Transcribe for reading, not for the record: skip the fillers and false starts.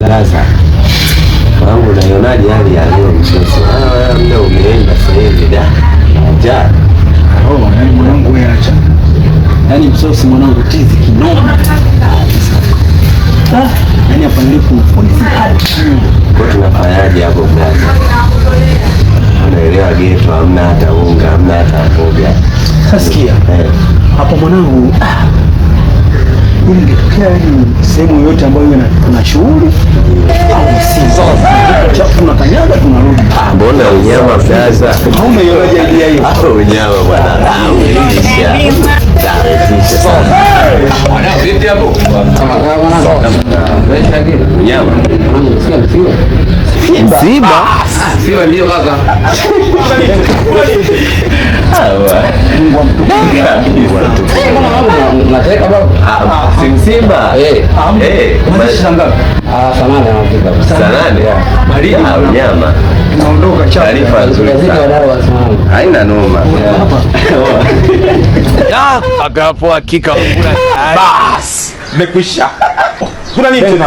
Sasa wangu naionaje hali ya leo msoso? Muda umeenda sasa hivi da. Ja. Yaani mwanangu wewe acha. Yaani msosi mwanangu tizi kinoma. Yaani hapa nilipo polisi kali. Kwa tunafanyaje hapo brother? Unaelewa geto hamna hata unga, hamna hata mboga. Sasikia. Hapo mwanangu ili ngetokea sehemu yoyote ambayo kuna shughuli au si tunakanyaga tunarudi. Mbona unyama brother? Hauna yoyote idea hiyo? Hapo unyama bwana. Vipi hapo? Unyama. Simba ndio kaka. Nataka baba. Simba. Sanane. Maria unyama. Tunaondoka Taarifa nzuri sana. Haina noma. Akapo hakika bas. Nimekwisha. Kuna nini tena?